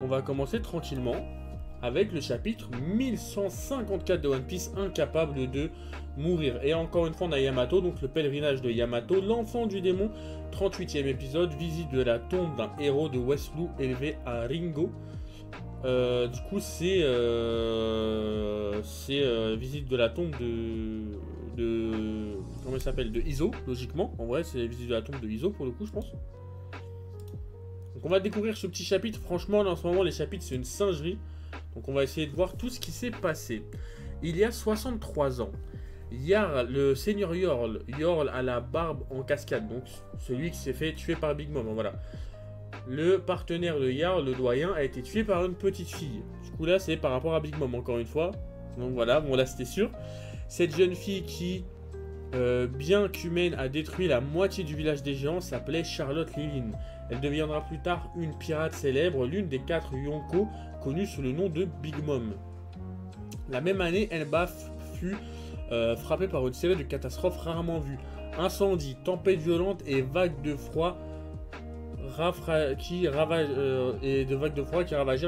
On va commencer tranquillement avec le chapitre 1154 de One Piece, incapable de mourir. Et encore une fois, on a Yamato, donc le pèlerinage de Yamato, l'enfant du démon, 38e épisode, visite de la tombe d'un héros de West Blue élevé à Ringo. Du coup, c'est visite de la tombe de comment il s'appelle, de Izo, logiquement. En vrai, c'est visite de la tombe de Izo pour le coup, je pense. Donc on va découvrir ce petit chapitre. Franchement, là, en ce moment, les chapitres, c'est une singerie. Donc on va essayer de voir tout ce qui s'est passé. Il y a 63 ans, Jarl, le seigneur Jarl à la barbe en cascade, donc celui qui s'est fait tuer par Big Mom, voilà. Le partenaire de Jarl, le doyen, a été tué par une petite fille. Du coup là, c'est par rapport à Big Mom, encore une fois. Donc voilà, bon là c'était sûr. Cette jeune fille qui, bien qu'humaine, a détruit la moitié du village des géants, s'appelait Charlotte Lilin. Elle deviendra plus tard une pirate célèbre, l'une des 4 Yonko connue sous le nom de Big Mom. La même année, Elbaf fut frappée par une série de catastrophes rarement vues. Incendie, tempête violente et vagues de froid qui ravagèrent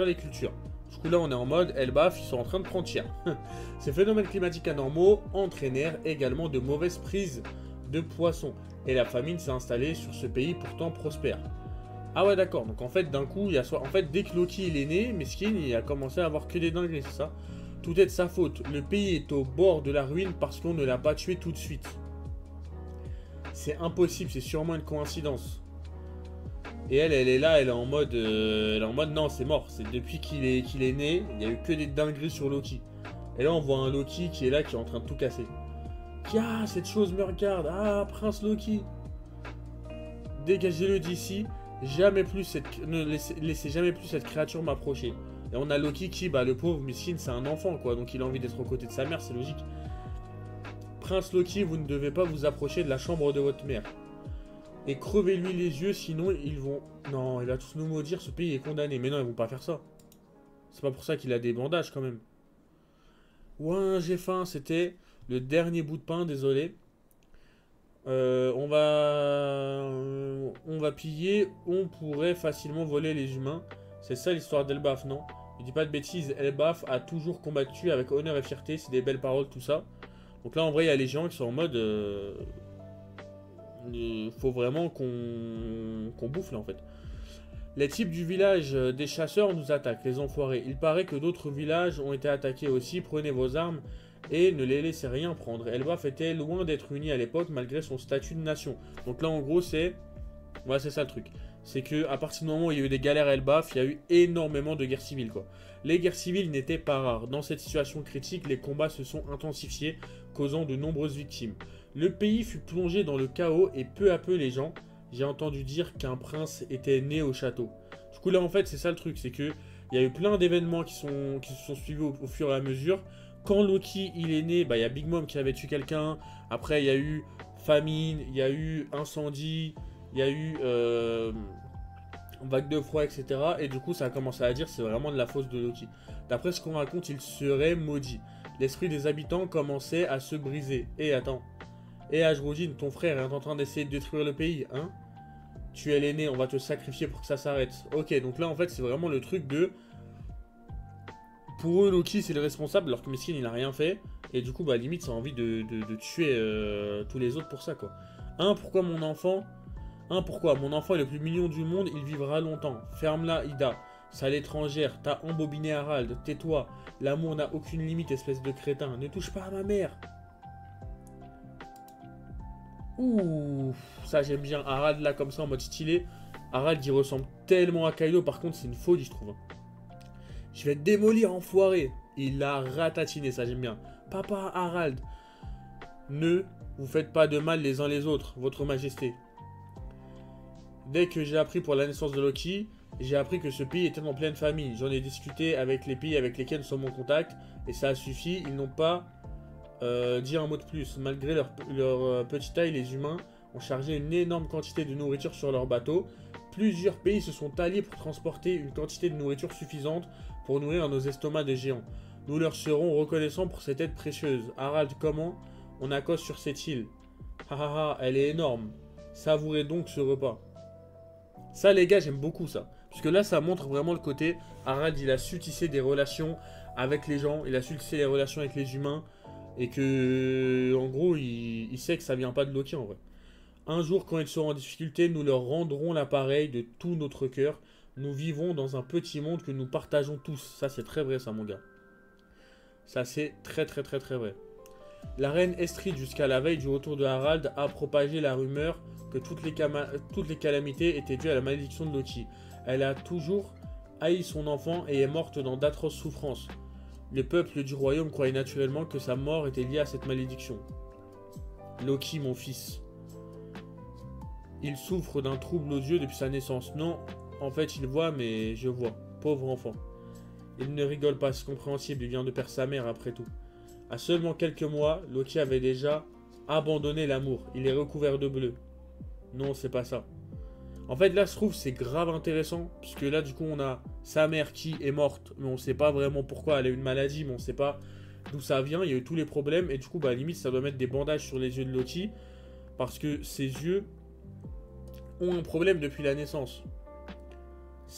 les cultures. Du coup là on est en mode Elbaf, ils sont en train de prendre cher. Ces phénomènes climatiques anormaux entraînèrent également de mauvaises prises de poissons. Et la famine s'est installée sur ce pays pourtant prospère. Ah ouais d'accord, donc en fait d'un coup, il y a soit... en fait dès que Loki il est né, Meskin il a commencé à avoir que des dingueries, c'est ça? Tout est de sa faute, le pays est au bord de la ruine parce qu'on ne l'a pas tué tout de suite. C'est impossible, c'est sûrement une coïncidence. Et elle est là, elle est en mode non c'est mort, c'est depuis qu'il est né, il n'y a eu que des dingueries sur Loki. Et là on voit un Loki qui est là, qui est en train de tout casser. Ah, cette chose me regarde, ah Prince Loki. Dégagez-le d'ici. Jamais plus ne laissez jamais plus cette créature m'approcher. Et on a Loki qui, le pauvre Miskin, c'est un enfant quoi, donc il a envie d'être aux côtés de sa mère, c'est logique. Prince Loki, vous ne devez pas vous approcher de la chambre de votre mère. Et crevez-lui les yeux, sinon ils vont... Non, il va tous nous maudire, ce pays est condamné. Mais non, ils vont pas faire ça. C'est pas pour ça qu'il a des bandages quand même. Ouais, j'ai faim, c'était le dernier bout de pain, désolé. On va piller, on pourrait facilement voler les humains. C'est ça l'histoire d'Elbaf, non? Je dis pas de bêtises, Elbaf a toujours combattu avec honneur et fierté, c'est des belles paroles, tout ça. Donc là, en vrai, il y a les géants qui sont en mode... faut vraiment qu'on bouffe, là, en fait. Les types du village des chasseurs nous attaquent, les enfoirés. Il paraît que d'autres villages ont été attaqués aussi, prenez vos armes... et ne les laissez rien prendre. Elbaf était loin d'être uni à l'époque malgré son statut de nation. Donc là en gros c'est... Ouais c'est ça le truc. C'est que à partir du moment où il y a eu des galères à Elbaf, il y a eu énormément de guerres civiles quoi. Les guerres civiles n'étaient pas rares. Dans cette situation critique, les combats se sont intensifiés, causant de nombreuses victimes. Le pays fut plongé dans le chaos et peu à peu les gens... J'ai entendu dire qu'un prince était né au château. Du coup là en fait c'est ça le truc, c'est que il y a eu plein d'événements qui se sont suivis au fur et à mesure. Quand Loki il est né, il y a Big Mom qui avait tué quelqu'un. Après il y a eu famine, il y a eu incendie, il y a eu vague de froid, etc. Et du coup ça a commencé à dire c'est vraiment de la faute de Loki. D'après ce qu'on raconte, il serait maudit. L'esprit des habitants commençait à se briser. Et attends. Et Ajrodine, ton frère est en train d'essayer de détruire le pays, hein? Tu es l'aîné, on va te sacrifier pour que ça s'arrête. Ok, donc là en fait c'est vraiment le truc de... Pour eux, Loki, c'est le responsable, alors que Meskin, il n'a rien fait. Et du coup, limite, ça a envie de tuer tous les autres pour ça, quoi. Pourquoi mon enfant est le plus mignon du monde, il vivra longtemps. Ferme-la, Ida. Sale étrangère, t'as embobiné Harald. Tais-toi. L'amour n'a aucune limite, espèce de crétin. Ne touche pas à ma mère. Ouh, ça j'aime bien. Harald, là, comme ça, en mode stylé. Harald, il ressemble tellement à Kylo. Par contre, c'est une folie, je trouve. Je vais te démolir, enfoiré. Il l'a ratatiné, ça j'aime bien. Papa Harald, ne vous faites pas de mal les uns les autres, votre majesté. Dès que j'ai appris pour la naissance de Loki, j'ai appris que ce pays était en pleine famine. J'en ai discuté avec les pays avec lesquels nous sommes en contact, et ça a suffi. Ils n'ont pas dit un mot de plus. Malgré leur petite taille, les humains ont chargé une énorme quantité de nourriture sur leur bateau. Plusieurs pays se sont alliés pour transporter une quantité de nourriture suffisante pour nourrir nos estomacs de géants. Nous leur serons reconnaissants pour cette aide précieuse. Harald, comment on accoste sur cette île? Elle est énorme. Savourez donc ce repas. Ça les gars, j'aime beaucoup ça. Parce que là, ça montre vraiment le côté Harald, il a su tisser des relations avec les gens, il a su tisser des relations avec les humains, et que, en gros, il sait que ça vient pas de Loki en vrai. Un jour, quand ils seront en difficulté, nous leur rendrons l'appareil de tout notre cœur. Nous vivons dans un petit monde que nous partageons tous. Ça, c'est très vrai, ça, mon gars. Ça, c'est très, très, très, très vrai. La reine Estrid, jusqu'à la veille du retour de Harald, a propagé la rumeur que toutes les calamités étaient dues à la malédiction de Loki. Elle a toujours haï son enfant et est morte dans d'atroces souffrances. Le peuple du royaume croyait naturellement que sa mort était liée à cette malédiction. Loki, mon fils. Il souffre d'un trouble aux yeux depuis sa naissance. Non, en fait, il voit, mais je vois. Pauvre enfant. Il ne rigole pas, c'est compréhensible, il vient de perdre sa mère après tout. À seulement quelques mois, Loki avait déjà abandonné l'amour. Il est recouvert de bleu. Non, c'est pas ça. En fait, là, je trouve c'est grave intéressant, puisque là, du coup, on a sa mère qui est morte, mais on sait pas vraiment pourquoi. Elle a eu une maladie, mais on sait pas d'où ça vient. Il y a eu tous les problèmes, et du coup, bah, limite, ça doit mettre des bandages sur les yeux de Loki, parce que ses yeux ont un problème depuis la naissance.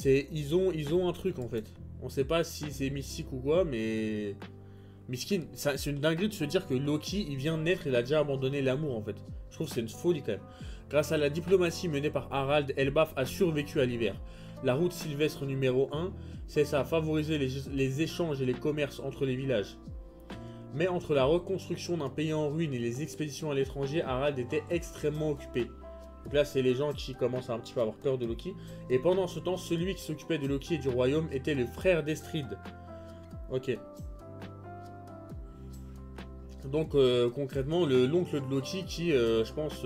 Ils ont un truc, en fait. On sait pas si c'est mystique ou quoi, mais... Miskin, c'est une dinguerie de se dire que Loki, il vient de naître, il a déjà abandonné l'amour, en fait. Je trouve que c'est une folie, quand même. Grâce à la diplomatie menée par Harald, Elbaf a survécu à l'hiver. La route sylvestre numéro 1, c'est ça, favoriser les échanges et les commerces entre les villages. Mais entre la reconstruction d'un pays en ruine et les expéditions à l'étranger, Harald était extrêmement occupé. Donc là, c'est les gens qui commencent à un petit peu avoir peur de Loki. Et pendant ce temps, celui qui s'occupait de Loki et du royaume était le frère d'Estrid. Ok. Donc concrètement, l'oncle de Loki qui, je pense,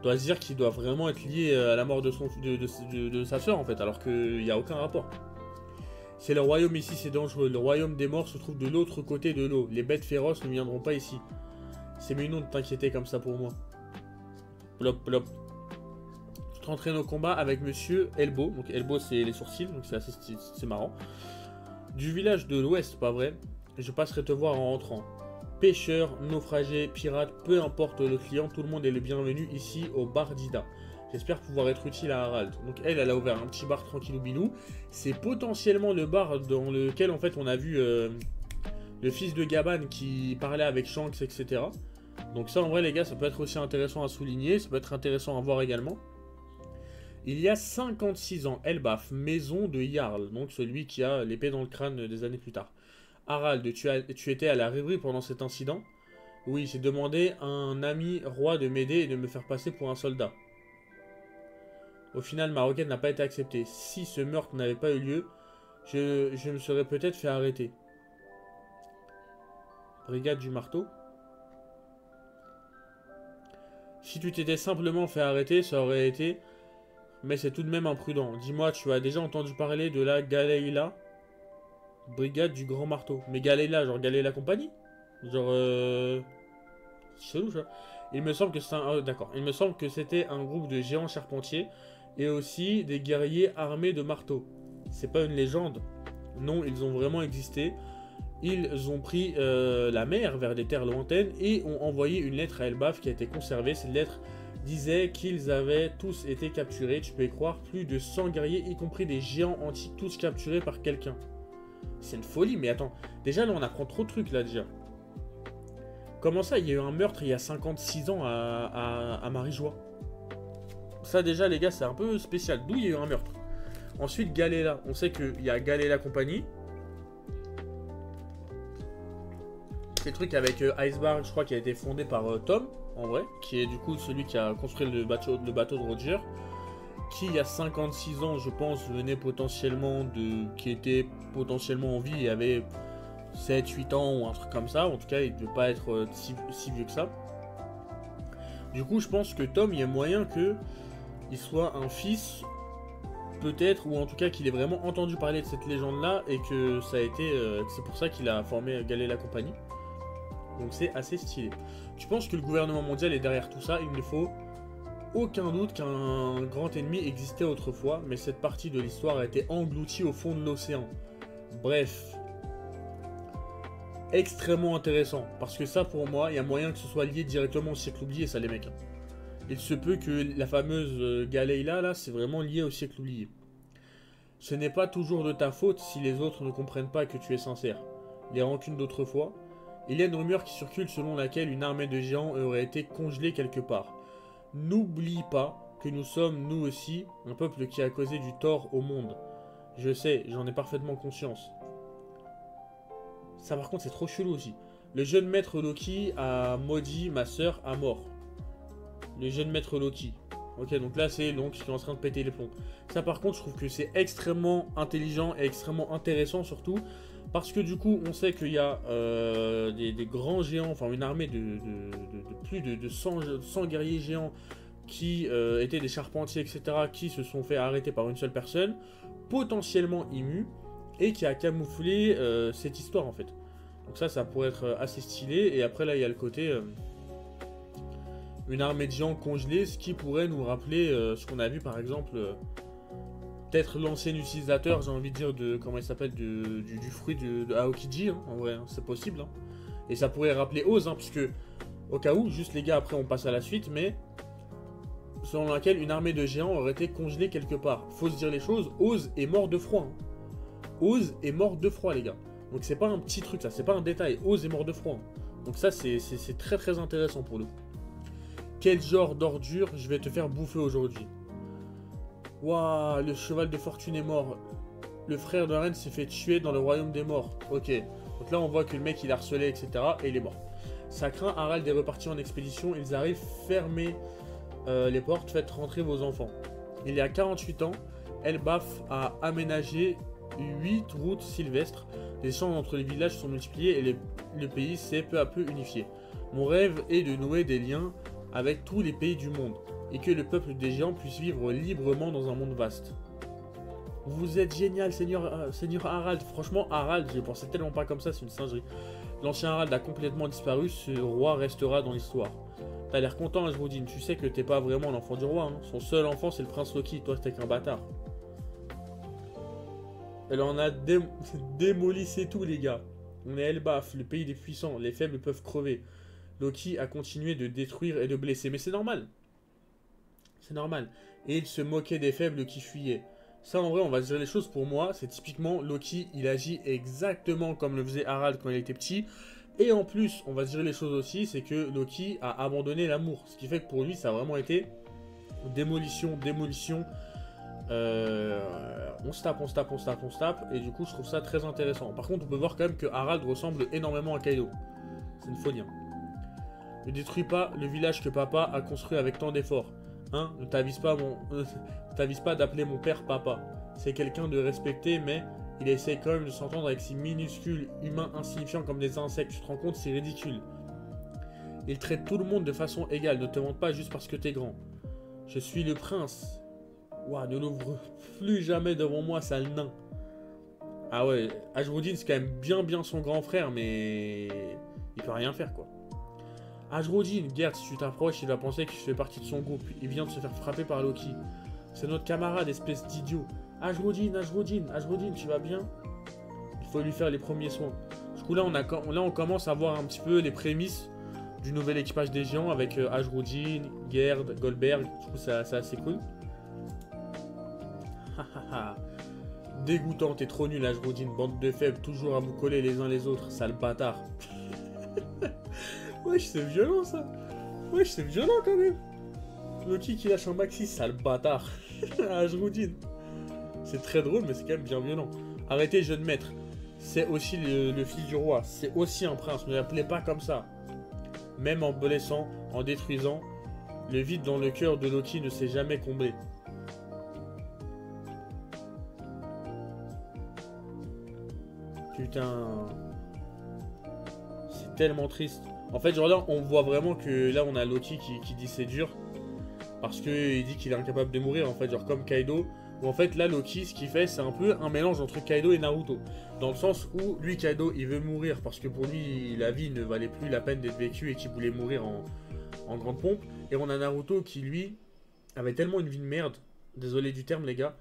doit se dire qu'il doit vraiment être lié à la mort de sa soeur en fait, alors qu'il n'y a aucun rapport. C'est le royaume ici, c'est dangereux. Le royaume des morts se trouve de l'autre côté de l'eau. Les bêtes féroces ne viendront pas ici. C'est mignon de t'inquiéter comme ça pour moi. Plop, plop. Tu t'entraînes au combat avec monsieur Elbow. Donc Elbow, c'est les sourcils, donc c'est marrant. Du village de l'ouest, pas vrai. Je passerai te voir en rentrant. Pêcheurs, naufragés, pirates, peu importe le client, tout le monde est le bienvenu ici au bar d'Ida. J'espère pouvoir être utile à Harald. Donc elle a ouvert un petit bar tranquillou bilou. C'est potentiellement le bar dans lequel en fait on a vu le fils de Gaban qui parlait avec Shanks, etc. Donc ça en vrai les gars, ça peut être aussi intéressant à souligner, ça peut être intéressant à voir également. Il y a 56 ans, Elbaf, maison de Jarl, donc celui qui a l'épée dans le crâne des années plus tard. Harald, tu étais à la rêverie pendant cet incident? Oui, j'ai demandé à un ami roi de m'aider et de me faire passer pour un soldat. Au final, ma requête n'a pas été acceptée. Si ce meurtre n'avait pas eu lieu, je me serais peut-être fait arrêter. Brigade du marteau. Si tu t'étais simplement fait arrêter, ça aurait été... Mais c'est tout de même imprudent. Dis-moi, tu as déjà entendu parler de la Galeila? Brigade du grand marteau. Mais Galeila, genre Galeila compagnie? Genre c'est chelou ça. Il me semble que c'est un... d'accord. Il me semble que c'était un groupe de géants charpentiers et aussi des guerriers armés de marteaux. C'est pas une légende. Non, ils ont vraiment existé. Ils ont pris la mer vers des terres lointaines et ont envoyé une lettre à Elbaf qui a été conservée. Cette lettre disait qu'ils avaient tous été capturés. Tu peux y croire, plus de 100 guerriers, y compris des géants antiques, tous capturés par quelqu'un. C'est une folie, mais attends. Déjà, là, on apprend trop de trucs, là, déjà. Comment ça, il y a eu un meurtre il y a 56 ans à Marie-Joie? Ça, déjà, les gars, c'est un peu spécial. D'où il y a eu un meurtre? Ensuite, Galéla. On sait qu'il y a Galéla Compagnie. C'est le truc avec Iceberg, je crois, qui a été fondé par Tom, en vrai. Qui est, du coup, celui qui a construit le bateau de Roger. Qui, il y a 56 ans, je pense, venait potentiellement de... qui était potentiellement en vie et avait 7-8 ans ou un truc comme ça. En tout cas, il ne devait pas être si vieux que ça. Du coup, je pense que Tom, il y a moyen qu'il soit un fils, peut-être, ou en tout cas qu'il ait vraiment entendu parler de cette légende-là et que ça a été... c'est pour ça qu'il a formé Galéla Compagnie. Donc c'est assez stylé. Tu penses que le gouvernement mondial est derrière tout ça? Il ne faut... aucun doute qu'un grand ennemi existait autrefois, mais cette partie de l'histoire a été engloutie au fond de l'océan. Bref. Extrêmement intéressant, parce que ça pour moi, il y a moyen que ce soit lié directement au siècle oublié, ça les mecs. Il se peut que la fameuse Galeila, là, c'est vraiment lié au siècle oublié. Ce n'est pas toujours de ta faute si les autres ne comprennent pas que tu es sincère. Les rancunes d'autrefois. Il y a une rumeur qui circule selon laquelle une armée de géants aurait été congelée quelque part. N'oublie pas que nous sommes, nous aussi, un peuple qui a causé du tort au monde. Je sais, j'en ai parfaitement conscience. Ça par contre c'est trop chelou aussi. Le jeune maître Loki a maudit ma sœur à mort. Le jeune maître Loki. Ok, donc là c'est donc qui est en train de péter les plombs. Ça par contre je trouve que c'est extrêmement intelligent et extrêmement intéressant surtout. Parce que du coup on sait qu'il y a des grands géants, enfin une armée de plus de 100 guerriers géants qui étaient des charpentiers etc. qui se sont fait arrêter par une seule personne, potentiellement ému, et qui a camouflé cette histoire en fait. Donc ça pourrait être assez stylé. Et après là il y a le côté... une armée de géants congelés, ce qui pourrait nous rappeler ce qu'on a vu par exemple, peut-être l'ancien utilisateur, j'ai envie de dire, de comment il s'appelle, du fruit de Aokiji, hein, en vrai, hein, c'est possible. Hein. Et ça pourrait rappeler Oz, hein, puisque au cas où, juste les gars, après on passe à la suite, mais selon laquelle une armée de géants aurait été congelée quelque part. Faut se dire les choses, Oz est mort de froid. Hein. Oz est mort de froid, les gars. Donc c'est pas un petit truc, ça, c'est pas un détail. Oz est mort de froid. Hein. Donc ça, c'est très très intéressant pour le coup. Quel genre d'ordure je vais te faire bouffer aujourd'hui? Waouh, le cheval de fortune est mort. Le frère de la reine s'est fait tuer dans le royaume des morts. Ok, donc là on voit que le mec il a harcelé, etc. Et il est mort. Ça craint, Harald est reparti en expédition. Ils arrivent, fermez les portes, faites rentrer vos enfants. Il y a 48 ans, Elbaf a aménagé 8 routes sylvestres. Les échanges entre les villages sont multipliés et le pays s'est peu à peu unifié. Mon rêve est de nouer des liens avec tous les pays du monde, et que le peuple des géants puisse vivre librement dans un monde vaste. Vous êtes génial, Seigneur Harald. Franchement, Harald, je pensais tellement pas comme ça, c'est une singerie. L'ancien Harald a complètement disparu, ce roi restera dans l'histoire. T'as l'air content, Asmodine, tu sais que t'es pas vraiment l'enfant du roi. Hein. Son seul enfant, c'est le prince Loki, toi t'es qu'un bâtard. Elle en a démoli, c'est tout, les gars. On est Elbaf, le pays des puissants, les faibles peuvent crever. Loki a continué de détruire et de blesser, mais c'est normal. C'est normal. Et il se moquait des faibles qui fuyaient. Ça, en vrai, on va se dire les choses pour moi. C'est typiquement Loki, il agit exactement comme le faisait Harald quand il était petit. Et en plus, on va se dire les choses aussi, c'est que Loki a abandonné l'amour. Ce qui fait que pour lui, ça a vraiment été démolition, démolition. On se tape, on se tape, on se tape, on se tape. Et du coup, je trouve ça très intéressant. Par contre, on peut voir quand même que Harald ressemble énormément à Kaido. C'est une folie, hein. Ne détruis pas le village que papa a construit avec tant d'efforts. Hein, ne t'avise pas d'appeler mon père papa. C'est quelqu'un de respecté, mais il essaie quand même de s'entendre avec ces minuscules humains insignifiants comme des insectes. Tu te rends compte, c'est ridicule. Il traite tout le monde de façon égale. Ne te montre pas juste parce que t'es grand. Je suis le prince. Ouah, ne l'ouvre plus jamais devant moi, sale nain. Ah ouais, Asmodine, c'est quand même bien son grand frère, mais il peut rien faire, quoi. Asmodine, Gerd, si tu t'approches, il va penser que je fais partie de son groupe. Il vient de se faire frapper par Loki. C'est notre camarade, espèce d'idiot. Asmodine, tu vas bien? Il faut lui faire les premiers soins. Du coup, là, on commence à voir un petit peu les prémices du nouvel équipage des géants avec Asmodine, Gerd, Goldberg. Du coup, c'est assez cool. Dégoûtant, t'es trop nul, Asmodine. Bande de faibles, toujours à vous coller les uns les autres, sale bâtard. Wesh, c'est violent ça. Wesh, c'est violent quand même. Loki qui lâche un maxi, sale bâtard. Asmodine. C'est très drôle, mais c'est quand même bien violent. Arrêtez, jeune maître. C'est aussi le fils du roi. C'est aussi un prince. Ne l'appelez pas comme ça. Même en blessant, en détruisant, le vide dans le cœur de Loki ne s'est jamais comblé. Putain. C'est tellement triste. En fait, genre là, on voit vraiment que là, on a Loki qui dit c'est dur. Parce qu'il dit qu'il est incapable de mourir, en fait, genre comme Kaido. Ou en fait, là, Loki, ce qu'il fait, c'est un peu un mélange entre Kaido et Naruto. Dans le sens où, lui, Kaido, il veut mourir parce que pour lui, la vie ne valait plus la peine d'être vécue et qu'il voulait mourir en grande pompe. Et on a Naruto qui, lui, avait tellement une vie de merde, désolé du terme, les gars,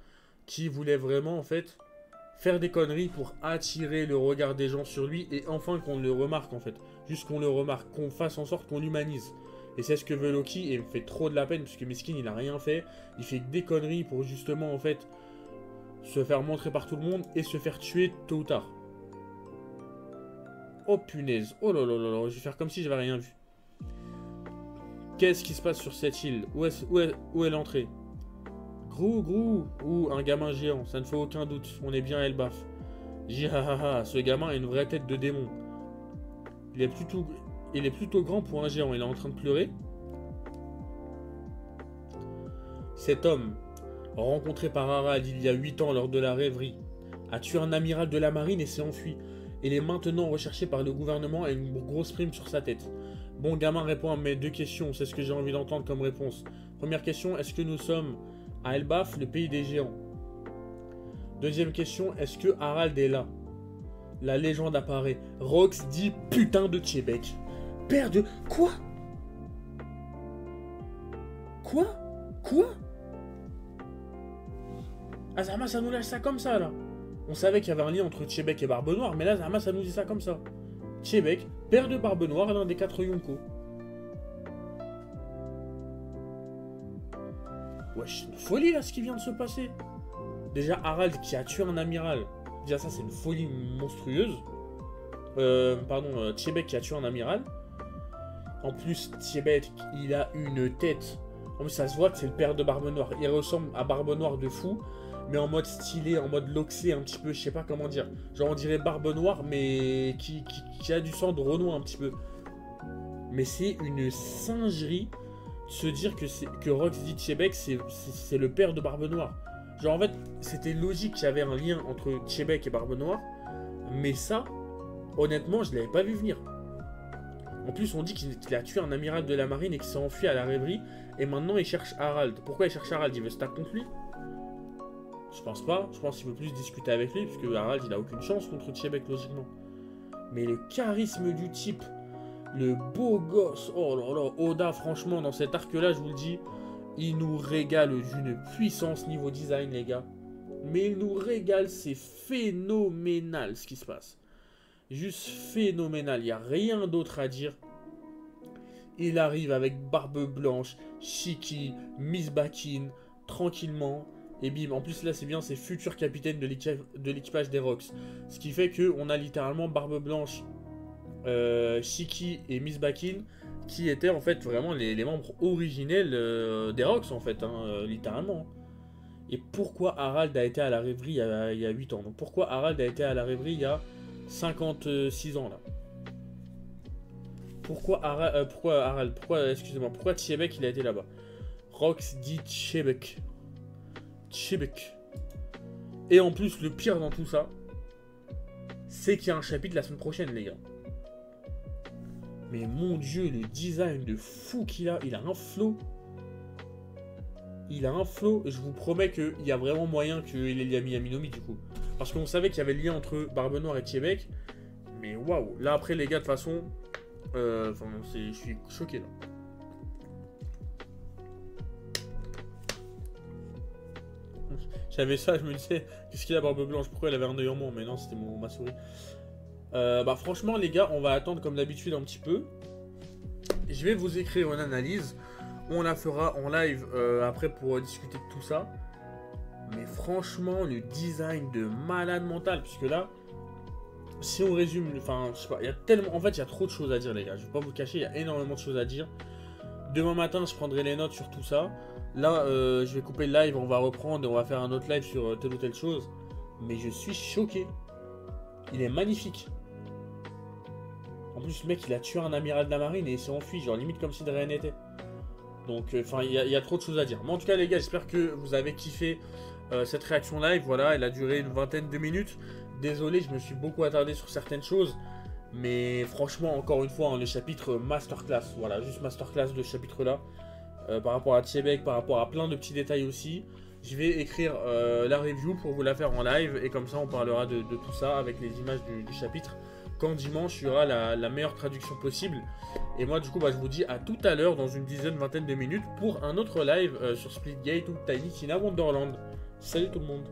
qui voulait vraiment, en fait, faire des conneries pour attirer le regard des gens sur lui et enfin qu'on le remarque, en fait. Juste qu'on le remarque, qu'on fasse en sorte qu'on l'humanise. Et c'est ce que veut Loki, et il me fait trop de la peine, puisque Miskin, il a rien fait. Il fait que des conneries pour justement, en fait, se faire montrer par tout le monde et se faire tuer tôt ou tard. Oh punaise, oh là là là là, je vais faire comme si j'avais rien vu. Qu'est-ce qui se passe sur cette île? Où est l'entrée? Grou, ou un gamin géant, ça ne fait aucun doute, on est bien à Elbaf. Jihahaha, ce gamin a une vraie tête de démon. Il est plutôt grand pour un géant, il est en train de pleurer. Cet homme, rencontré par Harald il y a 8 ans lors de la rêverie, a tué un amiral de la marine et s'est enfui. Il est maintenant recherché par le gouvernement et une grosse prime sur sa tête. Bon, gamin, réponds à mes 2 questions, c'est ce que j'ai envie d'entendre comme réponse. Première question, est-ce que nous sommes à Elbaf, le pays des géants? Deuxième question, est-ce que Harald est là? La légende apparaît. Rox dit putain de Tchébek. Père de... Quoi? Ah, Zama, ça nous lâche ça comme ça, là. On savait qu'il y avait un lien entre Tchébek et Barbe Noire, mais là, Zama, ça nous dit ça comme ça. Tchébek, père de Barbe Noire, l'un des 4 Yonko. Wesh, c'est une folie, là, ce qui vient de se passer. Déjà, Harald qui a tué un amiral. Déjà, ça, c'est une folie monstrueuse. Tchébek qui a tué un amiral. En plus, Tchébek, il a une tête. En plus, ça se voit que c'est le père de Barbe Noire. Il ressemble à Barbe Noire de fou, mais en mode stylé, en mode loxé, un petit peu, je sais pas comment dire. Genre, on dirait Barbe Noire, mais qui a du sang de Renoir un petit peu. Mais c'est une singerie de se dire que Rox dit Tchébek, c'est le père de Barbe Noire. Genre, en fait, c'était logique qu'il y avait un lien entre Tchébek et Barbe Noire, mais ça, honnêtement, je l'avais pas vu venir. En plus, on dit qu'il a tué un amiral de la marine et qu'il s'est enfui à la rêverie, et maintenant il cherche Harald. Pourquoi il cherche Harald? Il veut se taper contre lui? Je pense pas. Je pense qu'il veut plus discuter avec lui, parce que Harald, il a aucune chance contre Tchébek, logiquement. Mais le charisme du type, le beau gosse, oh là là, Oda, franchement, dans cet arc-là, je vous le dis, il nous régale d'une puissance niveau design, les gars. Mais il nous régale, c'est phénoménal ce qui se passe. Juste phénoménal, il n'y a rien d'autre à dire. Il arrive avec Barbe Blanche, Shiki, Miss Bakin, tranquillement. Et bim, en plus là c'est bien, c'est futur capitaine de l'équipage des Rox. Ce qui fait qu'on a littéralement Barbe Blanche, Shiki et Miss Bakin, qui étaient en fait vraiment les membres originels des Rox en fait, littéralement. Et pourquoi Harald a été à la rêverie il y a 8 ans? Donc pourquoi Harald a été à la rêverie il y a 56 ans là? Pourquoi Tchébek il a été là-bas? Rox dit Tchébek. Et en plus, le pire dans tout ça, c'est qu'il y a un chapitre la semaine prochaine, les gars. Mais mon dieu, le design de fou qu'il a, il a un flow. Et je vous promets qu'il y a vraiment moyen qu'il ait lié à Miyaminomi du coup. Parce qu'on savait qu'il y avait le lien entre Barbe Noire et Tchébek. Mais waouh, là après les gars, de toute façon, je suis choqué là. J'avais ça, je me disais, qu'est-ce qu'il a Barbe Blanche? Pourquoi elle avait un œil en moins? Mais non, c'était ma souris. Franchement les gars, on va attendre comme d'habitude un petit peu. Je vais vous écrire une analyse. On la fera en live après pour discuter de tout ça. Mais franchement, le design de malade mental, puisque là, si on résume, enfin, je sais pas, il y a tellement, en fait, il y a trop de choses à dire, les gars. Je vais pas vous cacher, il y a énormément de choses à dire. Demain matin, je prendrai les notes sur tout ça. Là, je vais couper le live, on va reprendre et on va faire un autre live sur telle ou telle chose. Mais je suis choqué. Il est magnifique. En plus, le mec, il a tué un amiral de la marine et il s'est enfui, genre limite comme si de rien n'était. Donc, enfin, il y a trop de choses à dire. Mais en tout cas, les gars, j'espère que vous avez kiffé cette réaction live. Voilà, elle a duré une vingtaine de minutes. Désolé, je me suis beaucoup attardé sur certaines choses. Mais franchement, encore une fois, le chapitre masterclass. Voilà, juste masterclass de ce chapitre-là. Par rapport à Tchébek, par rapport à plein de petits détails aussi. Je vais écrire la review pour vous la faire en live. Et comme ça, on parlera de tout ça avec les images du chapitre. Quand dimanche, il y aura la meilleure traduction possible. Et moi, du coup, je vous dis à tout à l'heure, dans une vingtaine de minutes, pour un autre live sur Splitgate ou Tiny Tina Wonderland. Salut tout le monde!